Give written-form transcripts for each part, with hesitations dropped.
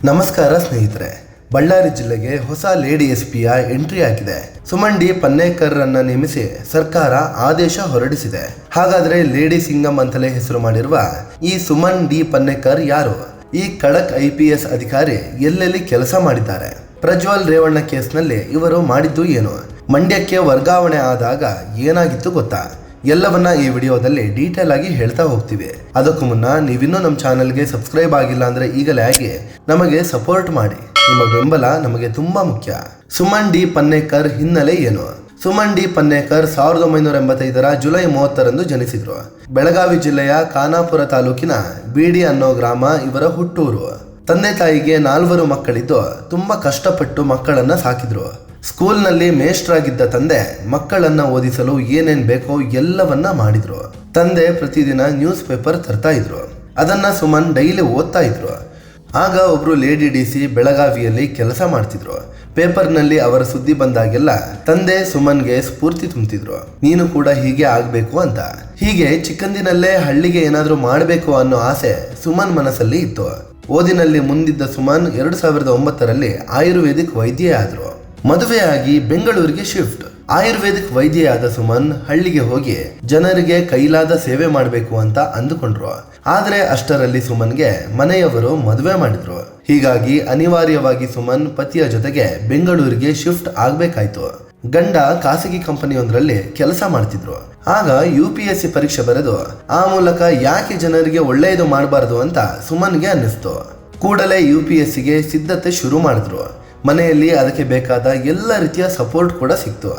ನಮಸ್ಕಾರ ಸ್ನೇಹಿತರೆ, ಬಳ್ಳಾರಿ ಜಿಲ್ಲೆಗೆ ಹೊಸ ಲೇಡಿ ಎಸ್ಪಿಯ ಎಂಟ್ರಿ ಆಗಿದೆ. ಸುಮನ್ ಡಿ ಪನ್ನೇಕರ್ ಅನ್ನ ನೇಮಿಸಿ ಸರ್ಕಾರ ಆದೇಶ ಹೊರಡಿಸಿದೆ. ಹಾಗಾದ್ರೆ ಲೇಡಿ ಸಿಂಗಂ ಅಂತಲೇ ಹೆಸರು ಮಾಡಿರುವ ಈ ಸುಮನ್ ಡಿ ಪನ್ನೇಕರ್ ಯಾರು? ಈ ಖಡಕ್ IPS ಅಧಿಕಾರಿ ಎಲ್ಲೆಲ್ಲಿ ಕೆಲಸ ಮಾಡಿದ್ದಾರೆ? ಪ್ರಜ್ವಲ್ ರೇವಣ್ಣ ಕೇಸ್ನಲ್ಲಿ ಇವರು ಮಾಡಿದ್ದು ಏನು? ಮಂಡ್ಯಕ್ಕೆ ವರ್ಗಾವಣೆ ಆದಾಗ ಏನಾಗಿತ್ತು ಗೊತ್ತಾ? ಎಲ್ಲವನ್ನ ಈ ವಿಡಿಯೋದಲ್ಲಿ ಡೀಟೇಲ್ ಆಗಿ ಹೇಳ್ತಾ ಹೋಗ್ತೀವಿ. ಅದಕ್ಕೂ ಮುನ್ನ ನೀವಿನ್ನೂ ನಮ್ಮ ಚಾನೆಲ್ಗೆ ಸಬ್ಸ್ಕ್ರೈಬ್ ಆಗಿಲ್ಲ ಅಂದ್ರೆ ಈಗಲೇ ಆಗಿ ನಮಗೆ ಸಪೋರ್ಟ್ ಮಾಡಿ. ನಿಮ್ಮ ಬೆಂಬಲ ನಮಗೆ ತುಂಬಾ ಮುಖ್ಯ. ಸುಮನ್ ಡಿ ಪನ್ನೇಕರ್ ಹಿನ್ನೆಲೆ ಏನು? Suman D Pannekar 1985 July 30 ಜನಿಸಿದ್ರು. ಬೆಳಗಾವಿ ಜಿಲ್ಲೆಯ ಖಾನಾಪುರ ತಾಲೂಕಿನ ಬೀಡಿ ಅನ್ನೋ ಗ್ರಾಮ ಇವರ ಹುಟ್ಟೂರು. ತಂದೆ ತಾಯಿಗೆ 4 ಮಕ್ಕಳಿದ್ದು ತುಂಬಾ ಕಷ್ಟಪಟ್ಟು ಮಕ್ಕಳನ್ನ ಸಾಕಿದ್ರು. ಸ್ಕೂಲ್ನಲ್ಲಿ ಮೇಷ್ಟ್ರಾಗಿದ್ದ ತಂದೆ ಮಕ್ಕಳನ್ನ ಓದಿಸಲು ಏನೇನ್ ಬೇಕೋ ಎಲ್ಲವನ್ನ ಮಾಡಿದ್ರು. ತಂದೆ ಪ್ರತಿದಿನ ನ್ಯೂಸ್ ಪೇಪರ್ ತರ್ತಾ ಇದ್ರು. ಅದನ್ನ ಸುಮನ್ ಡೈಲಿ ಓದ್ತಾ ಇದ್ರು. ಆಗ ಒಬ್ರು ಲೇಡಿ DC ಬೆಳಗಾವಿಯಲ್ಲಿ ಕೆಲಸ ಮಾಡ್ತಿದ್ರು. ಪೇಪರ್ನಲ್ಲಿ ಅವರ ಸುದ್ದಿ ಬಂದಾಗೆಲ್ಲ ತಂದೆ ಸುಮನ್ಗೆ ಸ್ಫೂರ್ತಿ ತುಂಬ್ತಿದ್ರು. ನೀನು ಕೂಡ ಹೀಗೆ ಆಗ್ಬೇಕು ಅಂತ. ಹೀಗೆ ಚಿಕ್ಕಂದಿನಲ್ಲೇ ಹಳ್ಳಿಗೆ ಏನಾದ್ರೂ ಮಾಡಬೇಕು ಅನ್ನೋ ಆಸೆ ಸುಮನ್ ಮನಸ್ಸಲ್ಲಿ ಇತ್ತು. ಓದಿನಲ್ಲಿ ಮುಂದಿದ್ದ ಸುಮನ್ 2009 ಆಯುರ್ವೇದಿಕ್ ವೈದ್ಯೆ ಆದ್ರು. ಮದುವೆಯಾಗಿ ಬೆಂಗಳೂರಿಗೆ ಶಿಫ್ಟ್. ಆಯುರ್ವೇದಿಕ್ ವೈದ್ಯೆಯಾದ ಸುಮನ್ ಹಳ್ಳಿಗೆ ಹೋಗಿ ಜನರಿಗೆ ಕೈಲಾದ ಸೇವೆ ಮಾಡಬೇಕು ಅಂತ ಅಂದುಕೊಂಡ್ರು. ಆದ್ರೆ ಅಷ್ಟರಲ್ಲಿ ಸುಮನ್ಗೆ ಮನೆಯವರು ಮದುವೆ ಮಾಡಿದ್ರು. ಹೀಗಾಗಿ ಅನಿವಾರ್ಯವಾಗಿ ಸುಮನ್ ಪತಿಯ ಜೊತೆಗೆ ಬೆಂಗಳೂರಿಗೆ ಶಿಫ್ಟ್ ಆಗ್ಬೇಕಾಯ್ತು. ಗಂಡ ಖಾಸಗಿ ಕಂಪನಿಯೊಂದರಲ್ಲಿ ಕೆಲಸ ಮಾಡ್ತಿದ್ರು. ಆಗ UPSC ಪರೀಕ್ಷೆ ಬರೆದು ಆ ಮೂಲಕ ಯಾಕೆ ಜನರಿಗೆ ಒಳ್ಳೆಯದು ಮಾಡಬಾರದು ಅಂತ ಸುಮನ್ಗೆ ಅನ್ನಿಸ್ತು. ಕೂಡಲೇ UPSCಗೆ ಸಿದ್ಧತೆ ಶುರು ಮಾಡಿದ್ರು. ಮನೆಯಲ್ಲಿ ಅದಕ್ಕೆ ಬೇಕಾದ ಎಲ್ಲ ರೀತಿಯ ಸಪೋರ್ಟ್ ಕೂಡ ಸಿಕ್ತು.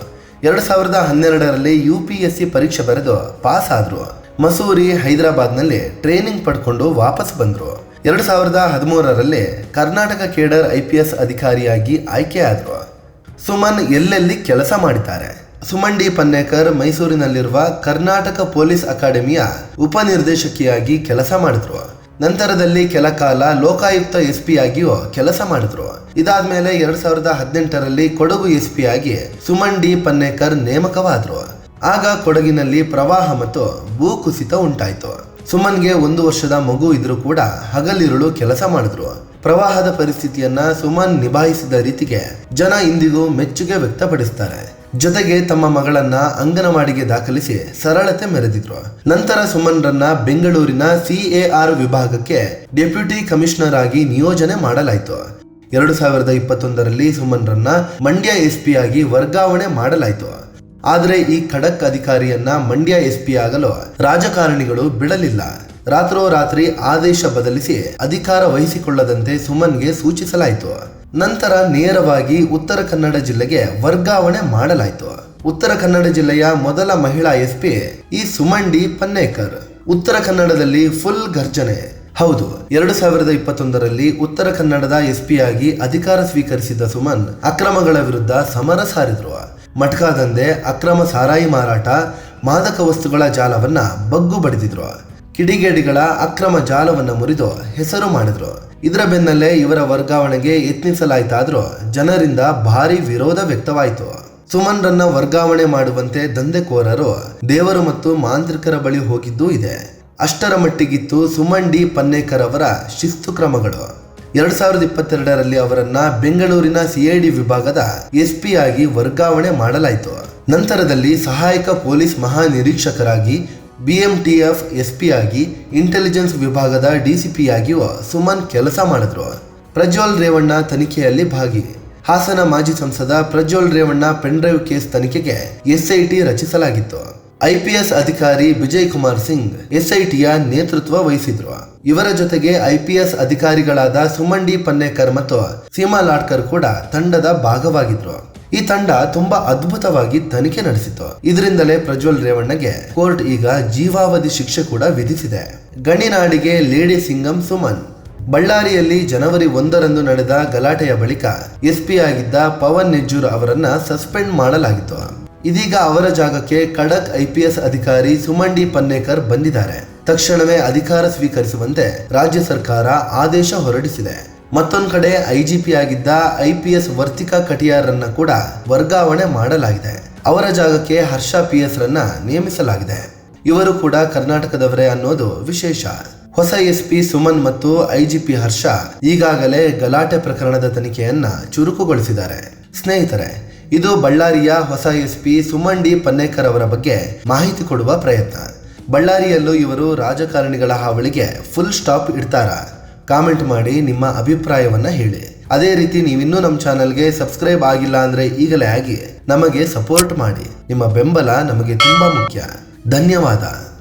2012 UPSC ಪರೀಕ್ಷೆ ಬರೆದು ಪಾಸ್ ಆದ್ರು. ಮಸೂರಿ, ಹೈದರಾಬಾದ್ನಲ್ಲಿ ಟ್ರೈನಿಂಗ್ ಪಡ್ಕೊಂಡು ವಾಪಸ್ ಬಂದ್ರು. 2013 ಕರ್ನಾಟಕ ಕೇಡರ್ IPS ಅಧಿಕಾರಿಯಾಗಿ ಆಯ್ಕೆ ಆದ್ರು. ಸುಮನ್ ಎಲ್ಲೆಲ್ಲಿ ಕೆಲಸ ಮಾಡಿದ್ದಾರೆ? ಸುಮನ್ ಡಿ ಪನ್ನೇಕರ್ ಮೈಸೂರಿನಲ್ಲಿರುವ ಕರ್ನಾಟಕ ಪೊಲೀಸ್ ಅಕಾಡೆಮಿಯ ಉಪನಿರ್ದೇಶಕಿಯಾಗಿ ಕೆಲಸ ಮಾಡಿದ್ರು. ನಂತರದಲ್ಲಿ ಕೆಲ ಕಾಲ ಲೋಕಾಯುಕ್ತ SP ಆಗಿಯೂ ಕೆಲಸ ಮಾಡಿದ್ರು. ಇದಾದ್ಮೇಲೆ 2018 ಕೊಡಗು SP ಆಗಿ ಸುಮನ್ ಡಿ ಪನ್ನೇಕರ್ ನೇಮಕವಾದ್ರು. ಆಗ ಕೊಡಗಿನಲ್ಲಿ ಪ್ರವಾಹ ಮತ್ತು ಭೂಕುಸಿತ ಉಂಟಾಯಿತು. ಸುಮನ್ಗೆ 1 ವರ್ಷದ ಮಗು ಇದ್ರೂ ಕೂಡ ಹಗಲಿರುಳು ಕೆಲಸ ಮಾಡಿದ್ರು. ಪ್ರವಾಹದ ಪರಿಸ್ಥಿತಿಯನ್ನ ಸುಮನ್ ನಿಭಾಯಿಸಿದ ರೀತಿಗೆ ಜನ ಇಂದಿಗೂ ಮೆಚ್ಚುಗೆ ವ್ಯಕ್ತಪಡಿಸ್ತಾರೆ. ಜೊತೆಗೆ ತಮ್ಮ ಮಗಳನ್ನ ಅಂಗನವಾಡಿಗೆ ದಾಖಲಿಸಿ ಸರಳತೆ ಮೆರೆದಿದ್ರು. ನಂತರ ಸುಮನ್ ರನ್ನ ಬೆಂಗಳೂರಿನ CAR ವಿಭಾಗಕ್ಕೆ ಡೆಪ್ಯೂಟಿ ಕಮಿಷನರ್ ಆಗಿ ನಿಯೋಜನೆ ಮಾಡಲಾಯಿತು. 2021 ಸುಮನ್ ರನ್ನ ಮಂಡ್ಯ SP ಆಗಿ ವರ್ಗಾವಣೆ ಮಾಡಲಾಯಿತು. ಆದ್ರೆ ಈ ಖಡಕ್ ಅಧಿಕಾರಿಯನ್ನ ಮಂಡ್ಯ SP ಆಗಲು ರಾಜಕಾರಣಿಗಳು ಬಿಡಲಿಲ್ಲ. ರಾತ್ರೋರಾತ್ರಿ ಆದೇಶ ಬದಲಿಸಿ ಅಧಿಕಾರ ವಹಿಸಿಕೊಳ್ಳದಂತೆ ಸುಮನ್ಗೆ ಸೂಚಿಸಲಾಯಿತು. ನಂತರ ನೇರವಾಗಿ ಉತ್ತರ ಕನ್ನಡ ಜಿಲ್ಲೆಗೆ ವರ್ಗಾವಣೆ ಮಾಡಲಾಯಿತು. ಉತ್ತರ ಕನ್ನಡ ಜಿಲ್ಲೆಯ ಮೊದಲ ಮಹಿಳಾ SP ಈ ಸುಮನ್ ಡಿ ಪನ್ನೇಕರ್. ಉತ್ತರ ಕನ್ನಡದಲ್ಲಿ ಫುಲ್ ಗರ್ಜನೆ. ಹೌದು, 2021 ಉತ್ತರ ಕನ್ನಡದ SP ಆಗಿ ಅಧಿಕಾರ ಸ್ವೀಕರಿಸಿದ ಸುಮನ್ ಅಕ್ರಮಗಳ ವಿರುದ್ಧ ಸಮರ ಸಾರಿದ್ರು. ಮಟ್ಕಾ ದಂಧೆ, ಅಕ್ರಮ ಸಾರಾಯಿ ಮಾರಾಟ, ಮಾದಕ ವಸ್ತುಗಳ ಜಾಲವನ್ನ ಬಗ್ಗು ಬಡಿದಿದ್ರು. ಕಿಡಿಗೇಡಿಗಳ ಅಕ್ರಮ ಜಾಲವನ್ನ ಮುರಿದು ಹೆಸರು ಮಾಡಿದ್ರು. ಇದರ ಬೆನ್ನಲ್ಲೇ ಇವರ ವರ್ಗಾವಣೆಗೆ ಯತ್ನಿಸಲಾಯಿತಾದ್ರೂ ಜನರಿಂದ ಭಾರಿ ವಿರೋಧ ವ್ಯಕ್ತವಾಯಿತು. ಸುಮನ್ ರನ್ನ ವರ್ಗಾವಣೆ ಮಾಡುವಂತೆ ದಂಧೆಕೋರರು ದೇವರು ಮತ್ತು ಮಾಂತ್ರಿಕರ ಬಳಿ ಹೋಗಿದ್ದೂ ಇದೆ. ಅಷ್ಟರ ಮಟ್ಟಿಗಿತ್ತು ಸುಮನ್ ಡಿ ಪನ್ನೇಕರ್ ಅವರ ಶಿಸ್ತು ಕ್ರಮಗಳು. 2022 ಅವರನ್ನ ಬೆಂಗಳೂರಿನ CID ವಿಭಾಗದ SP ಆಗಿ ವರ್ಗಾವಣೆ ಮಾಡಲಾಯಿತು. ನಂತರದಲ್ಲಿ ಸಹಾಯಕ ಪೊಲೀಸ್ ಮಹಾನಿರೀಕ್ಷಕರಾಗಿ BMTF SP ಆಗಿ ಇಂಟೆಲಿಜೆನ್ಸ್ ವಿಭಾಗದ DCP ಆಗಿಯೂ ಸುಮನ್ ಕೆಲಸ ಮಾಡಿದ್ರು. ಪ್ರಜ್ವಲ್ ರೇವಣ್ಣ ತನಿಖೆಯಲ್ಲಿ ಭಾಗಿ. ಹಾಸನ ಮಾಜಿ ಸಂಸದ ಪ್ರಜ್ವಲ್ ರೇವಣ್ಣ ಪೆನ್ಡ್ರೈವ್ ಕೇಸ್ ತನಿಖೆಗೆ SIT ರಚಿಸಲಾಗಿತ್ತು. IPS ಅಧಿಕಾರಿ ವಿಜಯ್ ಕುಮಾರ್ ಸಿಂಗ್ SITಯ ನೇತೃತ್ವ ವಹಿಸಿದ್ರು. ಇವರ ಜೊತೆಗೆ IPS ಅಧಿಕಾರಿಗಳಾದ ಸುಮನ್ ಡಿ ಪನ್ನೇಕರ್ ಮತ್ತು ಸೀಮಾ ಲಾಡ್ಕರ್ ಕೂಡ ತಂಡದ ಭಾಗವಾಗಿದ್ರು. ಈ ತಂಡ ತುಂಬಾ ಅದ್ಭುತವಾಗಿ ತನಿಖೆ ನಡೆಸಿತು. ಇದರಿಂದಲೇ ಪ್ರಜ್ವಲ್ ರೇವಣ್ಣಗೆ ಕೋರ್ಟ್ ಈಗ ಜೀವಾವಧಿ ಶಿಕ್ಷೆ ಕೂಡ ವಿಧಿಸಿದೆ. ಗಣಿನಾಡಿಗೆ ಲೇಡಿ ಸಿಂಗಂ ಸುಮನ್. ಬಳ್ಳಾರಿಯಲ್ಲಿ ಜನವರಿ 1 ನಡೆದ ಗಲಾಟೆಯ ಬಳಿಕ SP ಆಗಿದ್ದ ಪವನ್ ನೆಜ್ಜೂರ್ ಅವರನ್ನ ಸಸ್ಪೆಂಡ್ ಮಾಡಲಾಗಿತ್ತು. ಇದೀಗ ಅವರ ಜಾಗಕ್ಕೆ ಖಡಕ್ IPS ಅಧಿಕಾರಿ ಸುಮನ್ ಡಿ ಪನ್ನೇಕರ್ ಬಂದಿದ್ದಾರೆ. ತಕ್ಷಣವೇ ಅಧಿಕಾರ ಸ್ವೀಕರಿಸುವಂತೆ ರಾಜ್ಯ ಸರ್ಕಾರ ಆದೇಶ ಹೊರಡಿಸಿದೆ. ಮತ್ತೊಂದು ಕಡೆ IGP ಆಗಿದ್ದ IPS ವರ್ತಿಕಾ ಕಟಿಯಾರ್ ರನ್ನ ಕೂಡ ವರ್ಗಾವಣೆ ಮಾಡಲಾಗಿದೆ. ಅವರ ಜಾಗಕ್ಕೆ ಹರ್ಷ PS ರನ್ನ ನೇಮಿಸಲಾಗಿದೆ. ಇವರು ಕೂಡ ಕರ್ನಾಟಕದವರೇ ಅನ್ನೋದು ವಿಶೇಷ. ಹೊಸ ಎಸ್ಪಿ ಸುಮನ್ ಮತ್ತು ಐಜಿಪಿ ಹರ್ಷ ಈಗಾಗಲೇ ಗಲಾಟೆ ಪ್ರಕರಣದ ತನಿಖೆಯನ್ನ ಚುರುಕುಗೊಳಿಸಿದ್ದಾರೆ. ಸ್ನೇಹಿತರೆ, ಇದು ಬಳ್ಳಾರಿಯ ಹೊಸ ಎಸ್ಪಿ ಸುಮನ್ ಡಿ ಪನ್ನೇಕರ್ ಅವರ ಬಗ್ಗೆ ಮಾಹಿತಿ ಕೊಡುವ ಪ್ರಯತ್ನ. ಬಳ್ಳಾರಿಯಲ್ಲೂ ಇವರು ರಾಜಕಾರಣಿಗಳ ಹಾವಳಿಗೆ ಫುಲ್ ಸ್ಟಾಪ್ ಇಡ್ತಾರಾ? ಕಾಮೆಂಟ್ ಮಾಡಿ ನಿಮ್ಮ ಅಭಿಪ್ರಾಯವನ್ನ ಹೇಳಿ. ಅದೇ ರೀತಿ ನೀವಿನ್ನೂ ನಮ್ಮ ಚಾನಲ್ಗೆ ಸಬ್ಸ್ಕ್ರೈಬ್ ಆಗಿಲ್ಲ ಅಂದ್ರೆ ಈಗಲೇ ಆಗಿ ನಮಗೆ ಸಪೋರ್ಟ್ ಮಾಡಿ. ನಿಮ್ಮ ಬೆಂಬಲ ನಮಗೆ ತುಂಬಾ ಮುಖ್ಯ. ಧನ್ಯವಾದ.